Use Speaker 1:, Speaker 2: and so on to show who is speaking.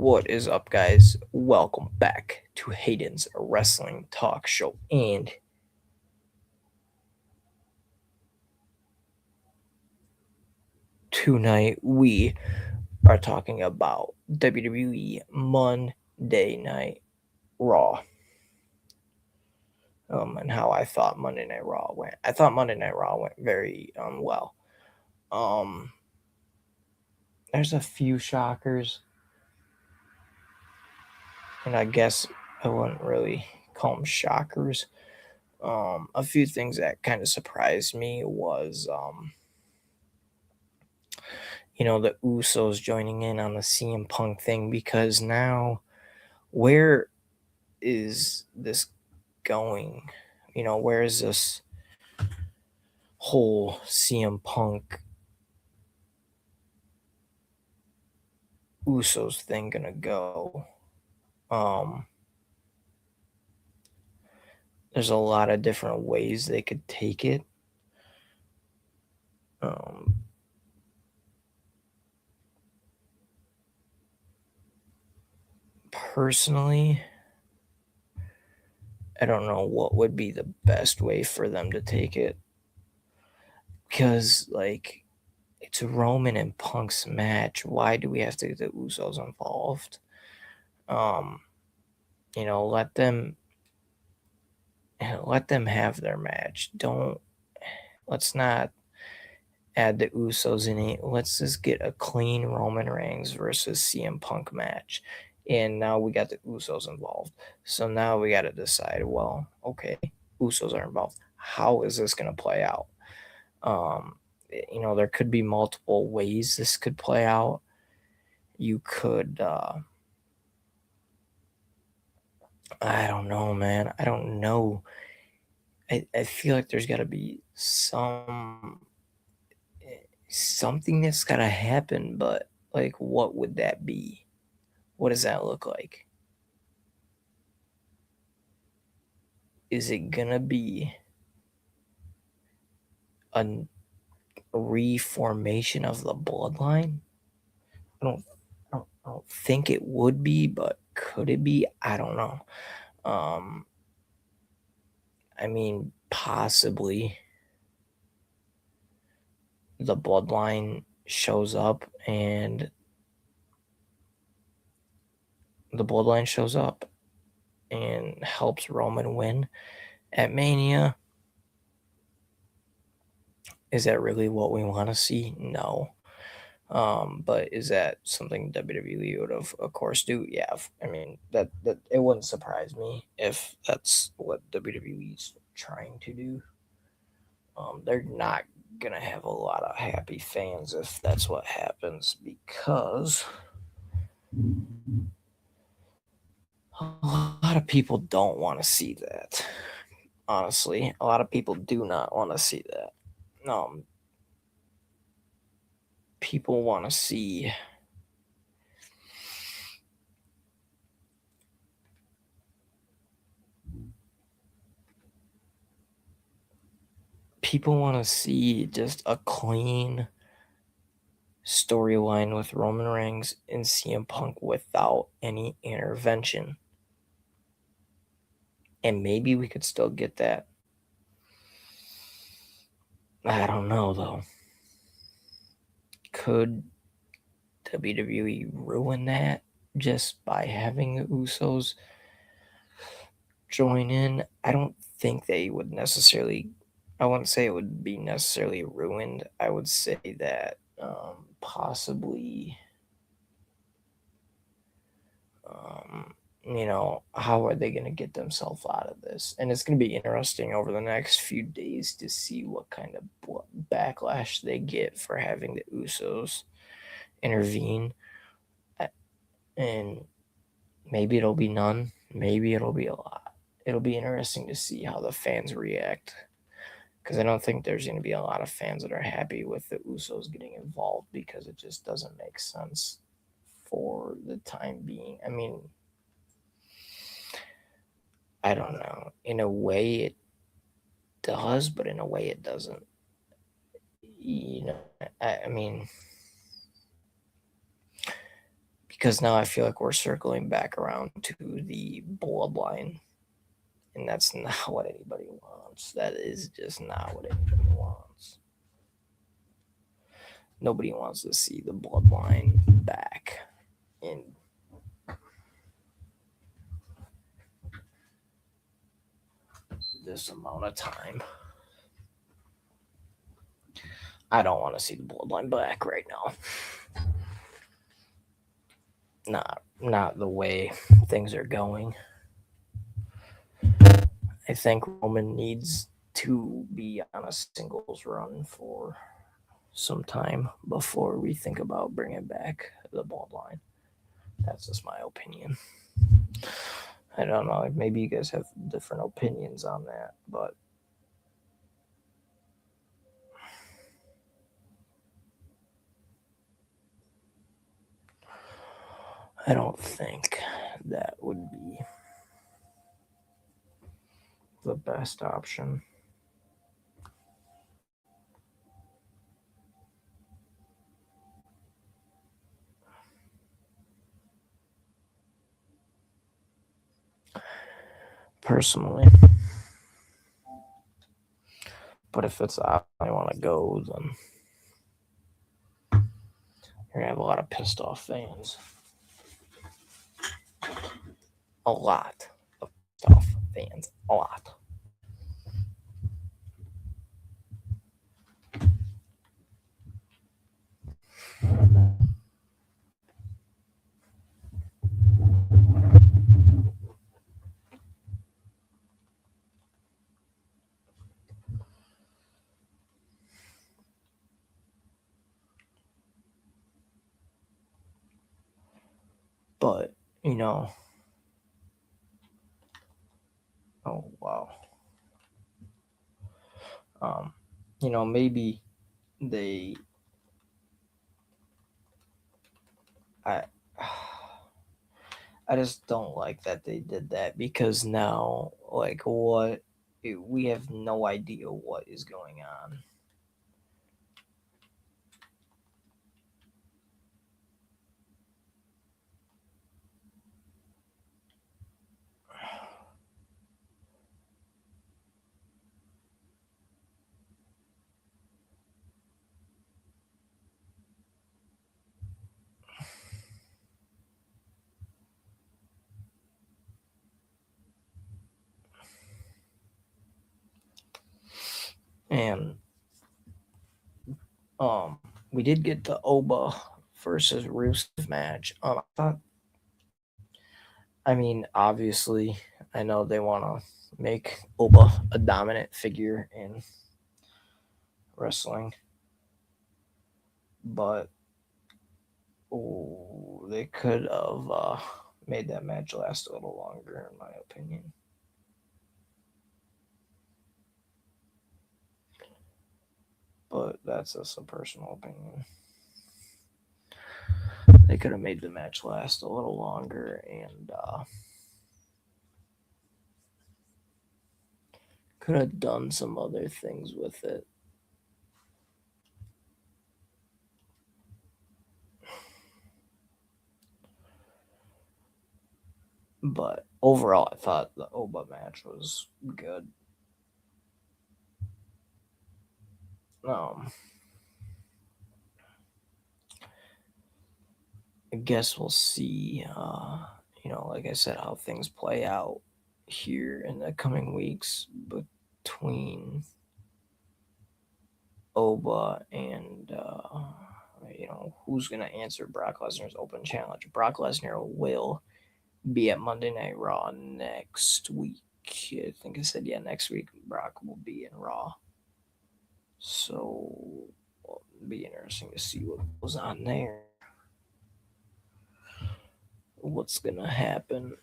Speaker 1: What is up, guys? Welcome back to Hayden's Wrestling Talk Show. And tonight we are talking about WWE Monday Night Raw. And how I thought Monday Night Raw went. I thought Monday Night Raw went very well. Um, there's a few shockers, and I guess I wouldn't really call them shockers. A few things that kind of surprised me was the Usos joining in on the CM Punk thing, because now where is this going? Where is this whole CM Punk Usos thing gonna go? Um, there's a lot of different ways they could take it. Um, Personally, I don't know what would be the best way for them to take it, because it's Roman and Punk's match. Why do we have to get the Usos involved? Um, let them have their match. Let's not add the Usos in it. Let's just get a clean Roman Reigns versus CM Punk match. And now we got the Usos involved. So now we got to decide, well, okay, Usos are involved. How is this going to play out? There could be multiple ways this could play out. You could, I don't know, man. I don't know. I feel like there's got to be something that's got to happen, but what would that be? What does that look like? Is it gonna be a reformation of the bloodline? I don't, I don't think it would be, but could it be? I don't know. Um, I mean, possibly the bloodline shows up and helps Roman win at Mania. Is that really what we want to see? No. But is that something WWE would of course do? Yeah. I mean that it wouldn't surprise me if that's what WWE's trying to do. They're not gonna have a lot of happy fans if that's what happens, because a lot of people don't want to see that. Honestly, a lot of people do not want to see that. People want to see just a clean storyline with Roman Reigns and CM Punk without any intervention. And maybe we could still get that. I don't know, though. Could WWE ruin that just by having the Usos join in? I don't think they would necessarily. I wouldn't say it would be necessarily ruined. I would say that possibly, how are they going to get themselves out of this? And it's going to be interesting over the next few days to see what kind of backlash they get for having the Usos intervene. And maybe it'll be none, maybe it'll be a lot. It'll be interesting to see how the fans react, because I don't think there's going to be a lot of fans that are happy with the Usos getting involved, because it just doesn't make sense for the time being. I mean, I don't know. In a way, it does, but in a way, it doesn't. I mean, because now I feel like we're circling back around to the bloodline, and that's not what anybody wants. That is just not what anybody wants. Nobody wants to see the bloodline back in this amount of time. I don't want to see the bloodline back right now. Not the way things are going. I think Roman needs to be on a singles run for some time before we think about bringing back the bloodline. That's just my opinion. I don't know. Maybe you guys have different opinions on that, but I don't think that would be the best option. Personally. But if it's I want to go, then you're gonna have a lot of pissed off fans. A lot of pissed off fans. A lot. But, oh wow. Maybe they I I just don't like that they did that because now like we have no idea what is going on. And we did get the Oba versus Rusev match. Obviously, I know they want to make Oba a dominant figure in wrestling, but they could have made that match last a little longer, in my opinion. But that's just a personal opinion. They could have made the match last a little longer and could have done some other things with it. But overall, I thought the Oba match was good. Um, I guess we'll see. Like I said, how things play out here in the coming weeks between Oba and who's gonna answer Brock Lesnar's open challenge. Brock Lesnar will be at Monday Night Raw next week. I think I said next week Brock will be in Raw. So it'll be interesting to see what goes on there. What's gonna happen?